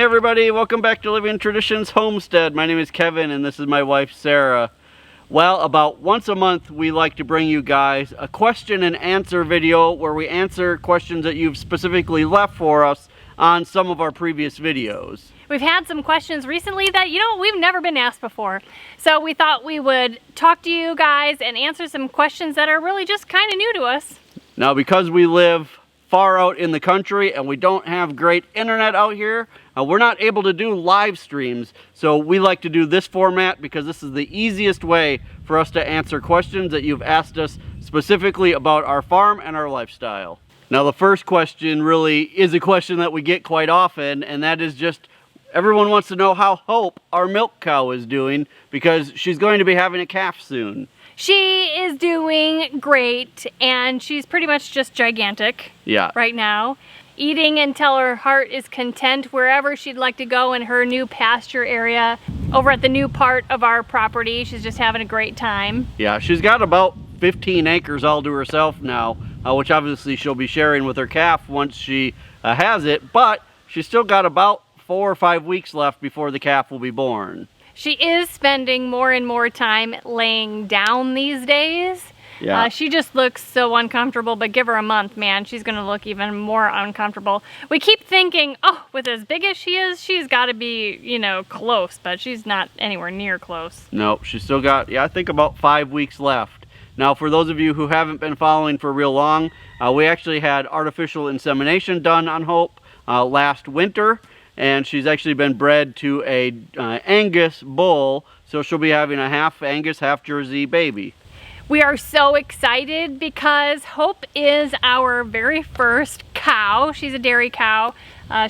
everybody, welcome back to Living Traditions Homestead. My name is Kevin and this is my wife Sarah. Well, about once a month we like to bring you guys a question and answer video where we answer questions that you've specifically left for us on some of our previous videos. We've had some questions recently that, we've never been asked before. So we thought we would talk to you guys and answer some questions that are really just kind of new to us. Now, because we live far out in the country and we don't have great internet out here, we're not able to do live streams. So we like to do this format because this is the easiest way for us to answer questions that you've asked us specifically about our farm and our lifestyle. Now, the first question really is a question that we get quite often, and that is just everyone wants to know how Hope, our milk cow, is doing because she's going to be having a calf soon. She is doing great, and she's pretty much just gigantic right now. Eating until her heart is content wherever she'd like to go in her new pasture area. Over at the new part of our property, she's just having a great time. Yeah, she's got about 15 acres all to herself now, which obviously she'll be sharing with her calf once she has it, but she's still got about 4 or 5 weeks left before the calf will be born. She is spending more and more time laying down these days. Yeah. She just looks so uncomfortable, but give her a month, man, she's gonna look even more uncomfortable. We keep thinking, oh, with as big as she is, she's gotta be, close, but she's not anywhere near close. No, she's still got, I think about 5 weeks left. Now, for those of you who haven't been following for real long, we actually had artificial insemination done on Hope last winter. And she's actually been bred to a Angus bull, so she'll be having a half Angus, half Jersey baby. We are so excited because Hope is our very first cow. She's a dairy cow.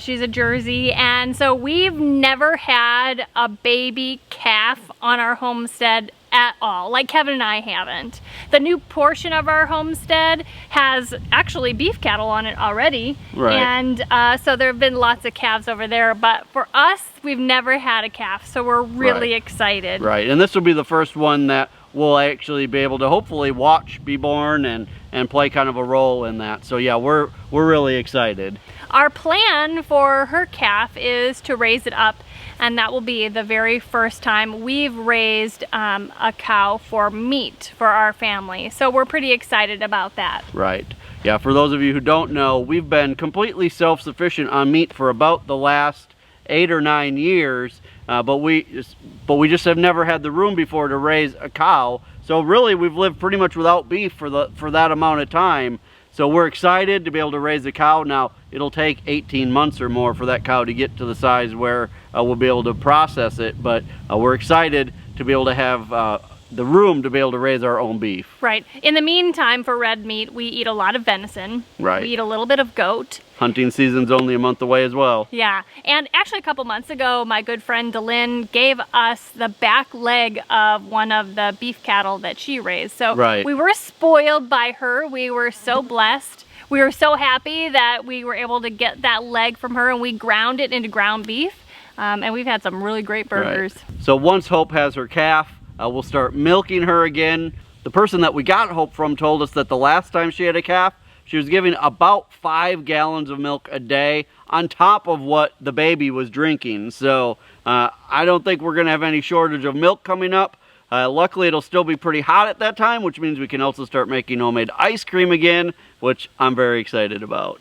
She's a Jersey, and so we've never had a baby calf on our homestead at all, like Kevin and I haven't. The new portion of our homestead has actually beef cattle on it already, and so there have been lots of calves over there, but for us, we've never had a calf, so we're really excited. Right, and this will be the first one that we'll actually be able to hopefully watch be born and play kind of a role in that. So yeah, we're really excited. Our plan for her calf is to raise it up, and that will be the very first time we've raised a cow for meat for our family. So we're pretty excited about that. Right. Yeah, for those of you who don't know, we've been completely self-sufficient on meat for about the last 8 or 9 years, but we just have never had the room before to raise a cow. So really, we've lived pretty much without beef for that amount of time. So we're excited to be able to raise a cow. Now, it'll take 18 months or more for that cow to get to the size where we'll be able to process it, but we're excited to be able to have the room to be able to raise our own beef. Right. In the meantime, for red meat, we eat a lot of venison. Right. We eat a little bit of goat. Hunting season's only a month away as well. Yeah. And actually a couple months ago, my good friend Delynn gave us the back leg of one of the beef cattle that she raised. So we were spoiled by her. We were so blessed. We were so happy that we were able to get that leg from her, and we ground it into ground beef. And we've had some really great burgers. Right. So once Hope has her calf, we'll start milking her again. The person that we got Hope from told us that the last time she had a calf, she was giving about 5 gallons of milk a day on top of what the baby was drinking. So I don't think we're gonna have any shortage of milk coming up. Luckily, it'll still be pretty hot at that time, which means we can also start making homemade ice cream again, which I'm very excited about.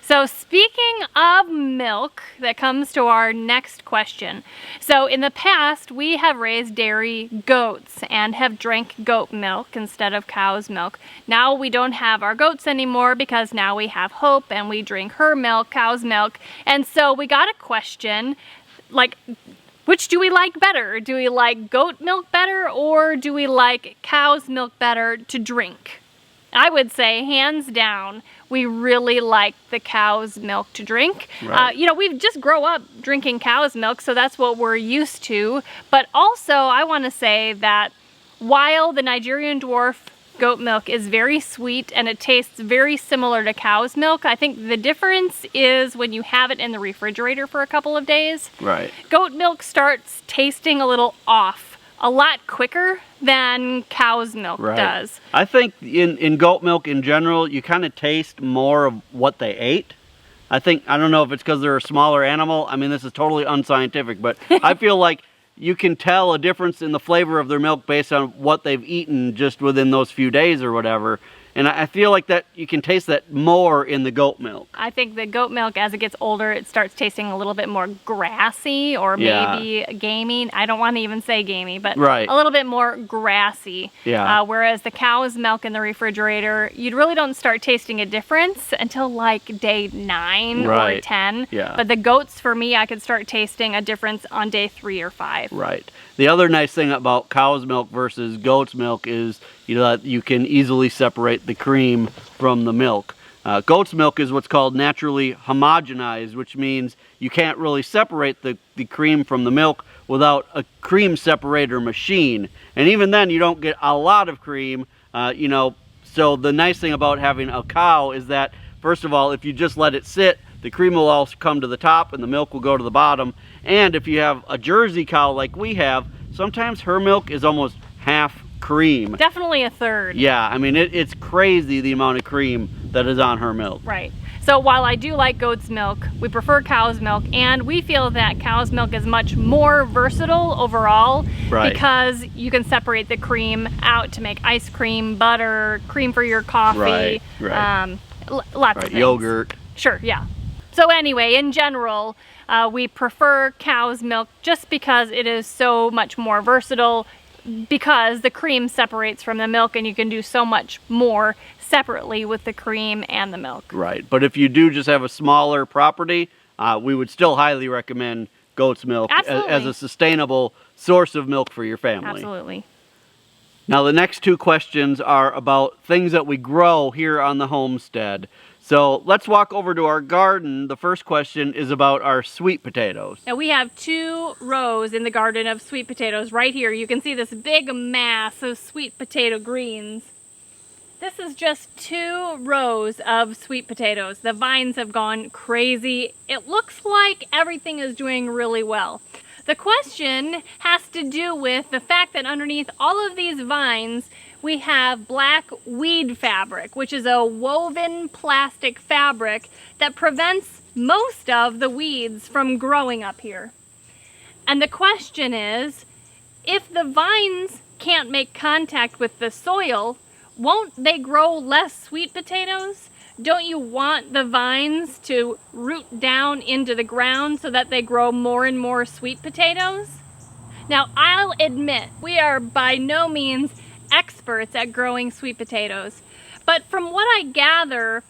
So speaking of milk, that comes to our next question. So in the past, we have raised dairy goats and have drank goat milk instead of cow's milk. Now we don't have our goats anymore because now we have Hope and we drink her milk, cow's milk. And so we got a question, like, which do we like better? Do we like goat milk better, or do we like cow's milk better to drink? I would say, hands down, we really like the cow's milk to drink. Right. We just grow up drinking cow's milk, so that's what we're used to. But also, I want to say that while the Nigerian dwarf goat milk is very sweet and it tastes very similar to cow's milk, I think the difference is when you have it in the refrigerator for a couple of days. Right. Goat milk starts tasting a little off a lot quicker than cow's milk does. I think in goat milk in general, you kind of taste more of what they ate. I don't know if it's because they're a smaller animal. I mean, this is totally unscientific, but I feel like you can tell a difference in the flavor of their milk based on what they've eaten just within those few days or whatever. And I feel like that you can taste that more in the goat milk. I think the goat milk, as it gets older, it starts tasting a little bit more grassy or maybe gamey. I don't want to even say gamey, but a little bit more grassy. Yeah. Whereas the cow's milk in the refrigerator, you really don't start tasting a difference until like day 9 or 10. Yeah. But the goats, for me, I could start tasting a difference on day 3 or 5. Right. The other nice thing about cow's milk versus goat's milk is that you can easily separate the cream from the milk. Goat's milk is what's called naturally homogenized, which means you can't really separate the cream from the milk without a cream separator machine. And even then, you don't get a lot of cream, So the nice thing about having a cow is that, first of all, if you just let it sit, the cream will all come to the top and the milk will go to the bottom. And if you have a Jersey cow like we have, sometimes her milk is almost half cream. Definitely a third. Yeah, I mean, it's crazy the amount of cream that is on her milk. Right. So while I do like goat's milk, we prefer cow's milk, and we feel that cow's milk is much more versatile overall because you can separate the cream out to make ice cream, butter, cream for your coffee, lots of things. Yogurt. Sure, yeah. So anyway, in general, we prefer cow's milk just because it is so much more versatile, because the cream separates from the milk and you can do so much more separately with the cream and the milk. Right, but if you do just have a smaller property, we would still highly recommend goat's milk as a sustainable source of milk for your family. Absolutely. Now the next 2 questions are about things that we grow here on the homestead. So let's walk over to our garden. The first question is about our sweet potatoes. Now we have 2 rows in the garden of sweet potatoes right here. You can see this big mass of sweet potato greens. This is just 2 rows of sweet potatoes. The vines have gone crazy. It looks like everything is doing really well. The question has to do with the fact that underneath all of these vines, we have black weed fabric, which is a woven plastic fabric that prevents most of the weeds from growing up here. And the question is, if the vines can't make contact with the soil, won't they grow less sweet potatoes? Don't you want the vines to root down into the ground so that they grow more and more sweet potatoes? Now, I'll admit, we are by no means experts at growing sweet potatoes, but from what I gather,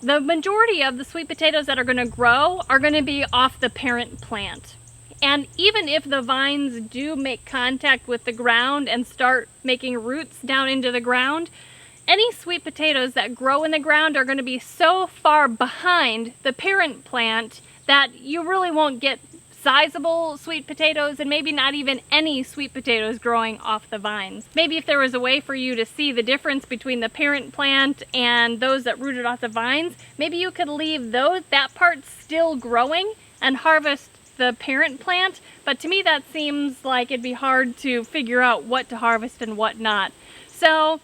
the majority of the sweet potatoes that are going to grow are going to be off the parent plant. And even if the vines do make contact with the ground and start making roots down into the ground, any sweet potatoes that grow in the ground are going to be so far behind the parent plant that you really won't get sizable sweet potatoes and maybe not even any sweet potatoes growing off the vines. Maybe if there was a way for you to see the difference between the parent plant and those that rooted off the vines, maybe you could leave that part still growing and harvest the parent plant. But to me that seems like it'd be hard to figure out what to harvest and what not. So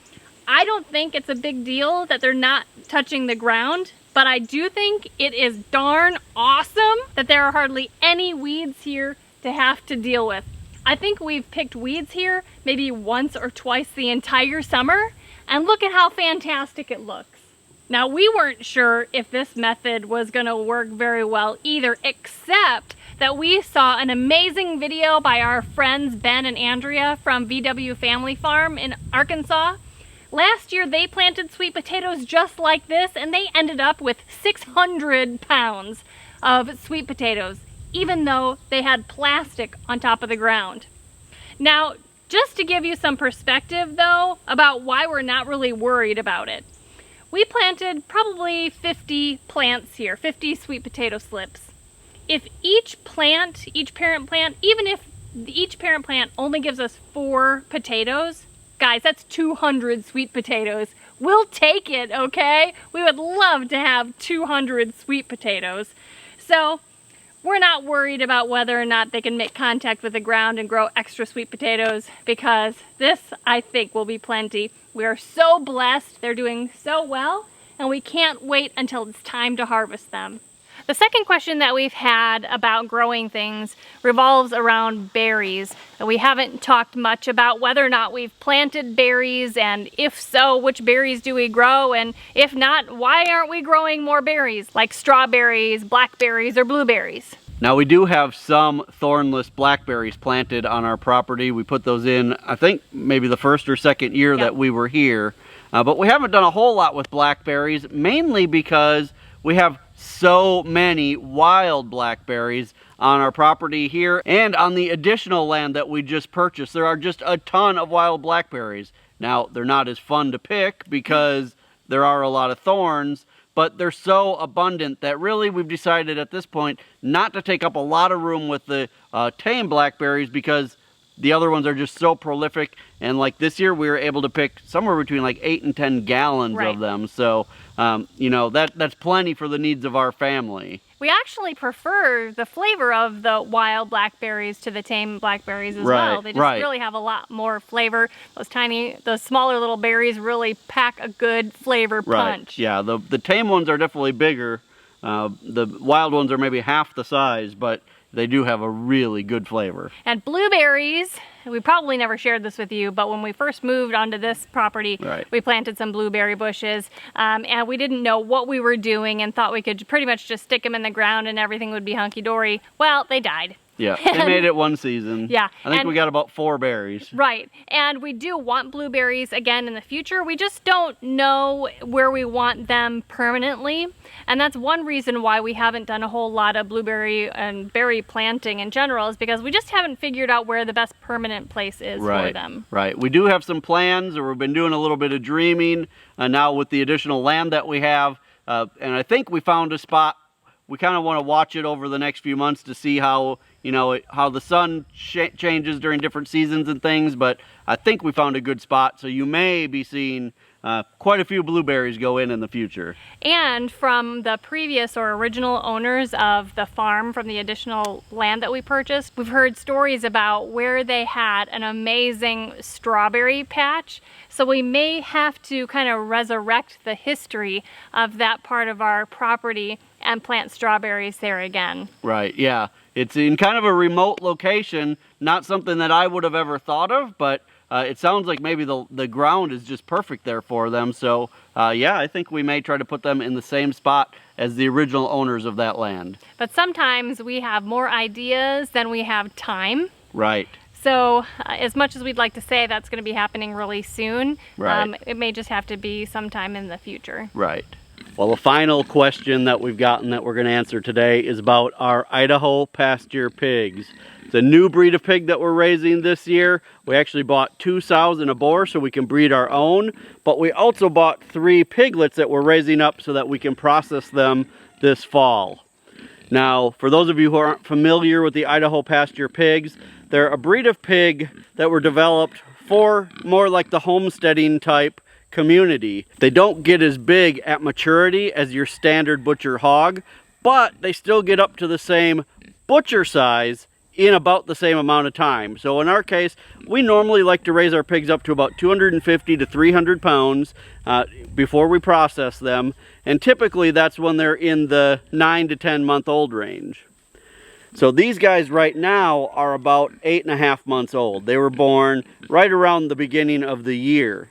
I don't think it's a big deal that they're not touching the ground, but I do think it is darn awesome that there are hardly any weeds here to have to deal with. I think we've picked weeds here maybe once or twice the entire summer, and look at how fantastic it looks. Now, we weren't sure if this method was going to work very well either, except that we saw an amazing video by our friends Ben and Andrea from VW Family Farm in Arkansas. Last year, they planted sweet potatoes just like this, and they ended up with 600 pounds of sweet potatoes, even though they had plastic on top of the ground. Now, just to give you some perspective, though, about why we're not really worried about it, we planted probably 50 plants here, 50 sweet potato slips. If each parent plant, even if each parent plant only gives us 4 potatoes, guys, that's 200 sweet potatoes. We'll take it, okay? We would love to have 200 sweet potatoes. So we're not worried about whether or not they can make contact with the ground and grow extra sweet potatoes, because this, I think, will be plenty. We are so blessed. They're doing so well, and we can't wait until it's time to harvest them. The second question that we've had about growing things revolves around berries. We haven't talked much about whether or not we've planted berries, and if so, which berries do we grow, and if not, why aren't we growing more berries like strawberries, blackberries, or blueberries? Now we do have some thornless blackberries planted on our property. We put those in, I think, maybe the first or second year that we were here. But we haven't done a whole lot with blackberries, mainly because we have so many wild blackberries on our property here and on the additional land that we just purchased. There are just a ton of wild blackberries. Now, they're not as fun to pick because there are a lot of thorns, but they're so abundant that really we've decided at this point not to take up a lot of room with the tame blackberries because the other ones are just so prolific. And like this year, we were able to pick somewhere between like 8 and 10 gallons of them. So, you know, that's plenty for the needs of our family. We actually prefer the flavor of the wild blackberries to the tame blackberries as well. They just really have a lot more flavor. Those smaller little berries really pack a good flavor punch. Yeah, the tame ones are definitely bigger. The wild ones are maybe half the size, but they do have a really good flavor. And blueberries, we probably never shared this with you, but when we first moved onto this property, we planted some blueberry bushes, and we didn't know what we were doing and thought we could pretty much just stick them in the ground and everything would be hunky-dory. Well, they died. Yeah, they made it one season. Yeah. I think we got about 4 berries. Right, and we do want blueberries again in the future. We just don't know where we want them permanently, and that's one reason why we haven't done a whole lot of blueberry and berry planting in general, is because we just haven't figured out where the best permanent place is for them. Right, we do have some plans, or we've been doing a little bit of dreaming now with the additional land that we have, and I think we found a spot. We kind of want to watch it over the next few months to see how, you know, how the sun changes during different seasons and things, but I think we found a good spot, so you may be seeing quite a few blueberries go in the future. And from the previous or original owners of the farm, from the additional land that we purchased, we've heard stories about where they had an amazing strawberry patch. So we may have to kind of resurrect the history of that part of our property and plant strawberries there again. Right, yeah. It's in kind of a remote location, not something that I would have ever thought of, but it sounds like maybe the ground is just perfect there for them. So yeah, I think we may try to put them in the same spot as the original owners of that land. But sometimes we have more ideas than we have time. Right. So as much as we'd like to say that's going to be happening really soon, it may just have to be sometime in the future. Right. Well, the final question that we've gotten that we're going to answer today is about our Idaho pasture pigs. It's a new breed of pig that we're raising this year. We actually bought 2 sows and a boar so we can breed our own, but we also bought 3 piglets that we're raising up so that we can process them this fall. Now, for those of you who aren't familiar with the Idaho pasture pigs, they're a breed of pig that were developed for more like the homesteading type community. They don't get as big at maturity as your standard butcher hog, but they still get up to the same butcher size in about the same amount of time. So in our case, we normally like to raise our pigs up to about 250 to 300 pounds before we process them, and typically that's when they're in the 9 to 10 month old range. So these guys right now are about 8.5 months old. They were born right around the beginning of the year.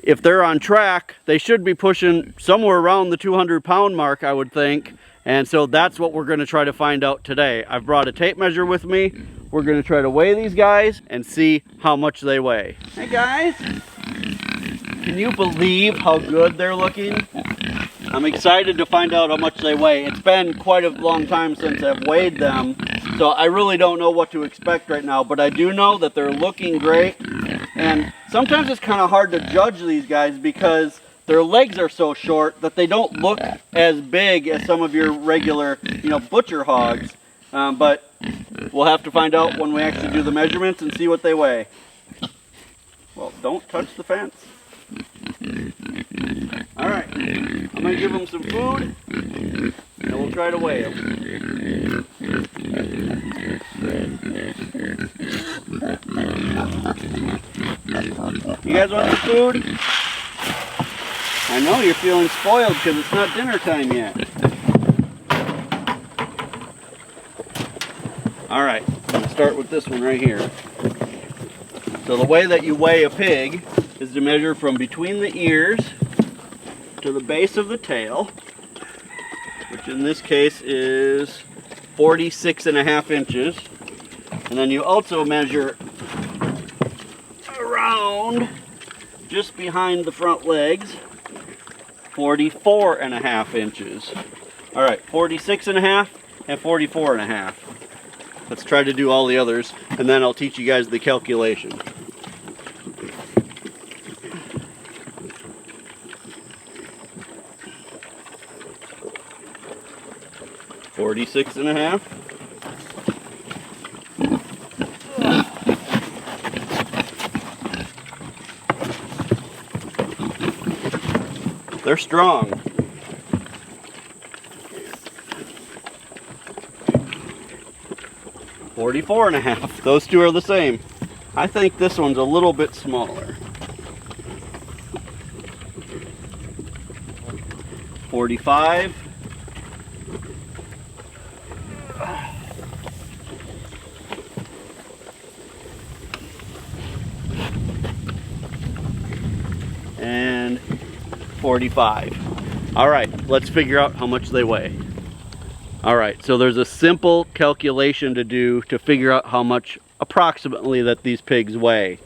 If they're on track, they should be pushing somewhere around the 200 pound mark, I would think. And so that's what we're going to try to find out today. I've brought a tape measure with me. We're going to try to weigh these guys and see how much they weigh. Hey guys, can you believe how good they're looking? I'm excited to find out how much they weigh. It's been quite a long time since I've weighed them, so I really don't know what to expect right now, but I do know that they're looking great. And sometimes it's kind of hard to judge these guys because their legs are so short that they don't look as big as some of your regular, butcher hogs. But we'll have to find out when we actually do the measurements and see what they weigh. Well, don't touch the fence. All right, I'm gonna give them some food and we'll try to weigh them. You guys want some food? I know you're feeling spoiled because it's not dinner time yet. All right, I'm gonna start with this one right here. So the way that you weigh a pig is to measure from between the ears to the base of the tail, which in this case is 46.5 inches. And then you also measure around just behind the front legs, 44.5 inches. All right, 46.5 and 44.5. Let's try to do all the others, and then I'll teach you guys the calculation. $46.5. They're strong. $44.5. Those two are the same. I think this one's a little bit smaller. 45. And 45. All right, let's figure out how much they weigh. All right, so there's a simple calculation to do to figure out how much approximately that these pigs weigh.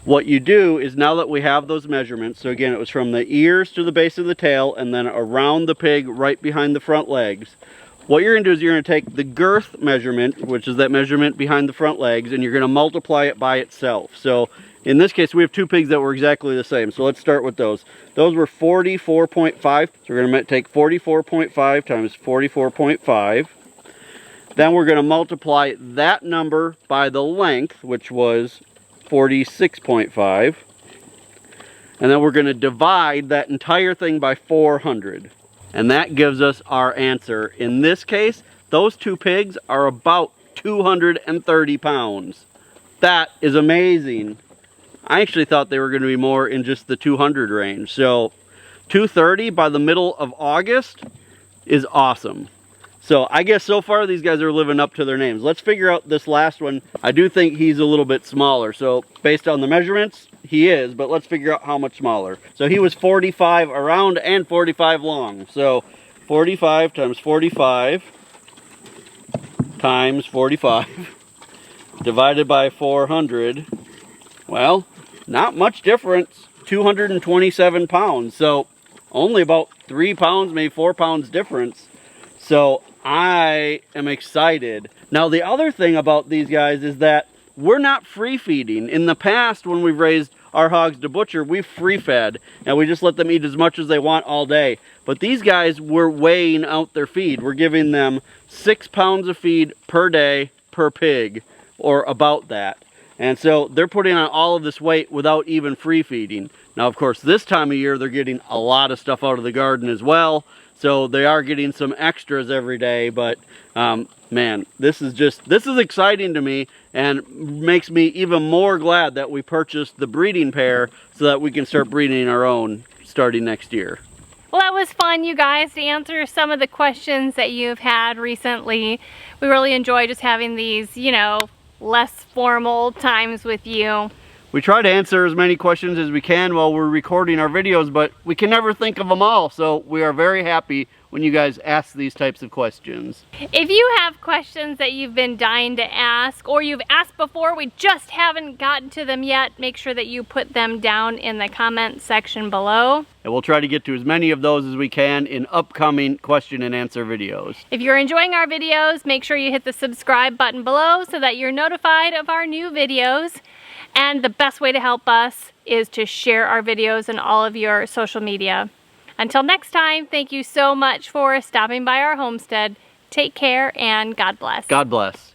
What you do is, now that we have those measurements, so again, it was from the ears to the base of the tail and then around the pig right behind the front legs. What you're gonna do is you're gonna take the girth measurement, which is that measurement behind the front legs, and you're gonna multiply it by itself. So in this case, we have two pigs that were exactly the same. So let's start with those. Those were 44.5. So we're gonna take 44.5 times 44.5. Then we're gonna multiply that number by the length, which was 46.5. And then we're gonna divide that entire thing by 400. And that gives us our answer. In this case, those two pigs are about 230 pounds. That is amazing. I actually thought they were going to be more in just the 200 range. So 230 by the middle of August is awesome. So I guess so far these guys are living up to their names. Let's figure out this last one. I do think he's a little bit smaller. So based on the measurements, he is, but let's figure out how much smaller. So he was 45 around and 45 long. So 45 times 45 times 45 divided by 400. Well, not much difference, 227 pounds. So only about 3 pounds, maybe 4 pounds difference. So I am excited. Now the other thing about these guys is that we're not free feeding. In the past, when we've raised our hogs to butcher, we've free fed and we just let them eat as much as they want all day. But these guys, we're weighing out their feed. We're giving them 6 pounds of feed per day per pig, or about that. And so they're putting on all of this weight without even free feeding. Now, of course, this time of year, they're getting a lot of stuff out of the garden as well. So they are getting some extras every day. But man, this is exciting to me and makes me even more glad that we purchased the breeding pair so that we can start breeding our own starting next year. Well, that was fun, you guys, to answer some of the questions that you've had recently. We really enjoy just having these, you know, less formal times with you. We try to answer as many questions as we can while we're recording our videos, but we can never think of them all. So we are very happy when you guys ask these types of questions. If you have questions that you've been dying to ask, or you've asked before, we just haven't gotten to them yet, make sure that you put them down in the comment section below. And we'll try to get to as many of those as we can in upcoming question and answer videos. If you're enjoying our videos, make sure you hit the subscribe button below so that you're notified of our new videos. And the best way to help us is to share our videos on all of your social media. Until next time, thank you so much for stopping by our homestead. Take care and God bless. God bless.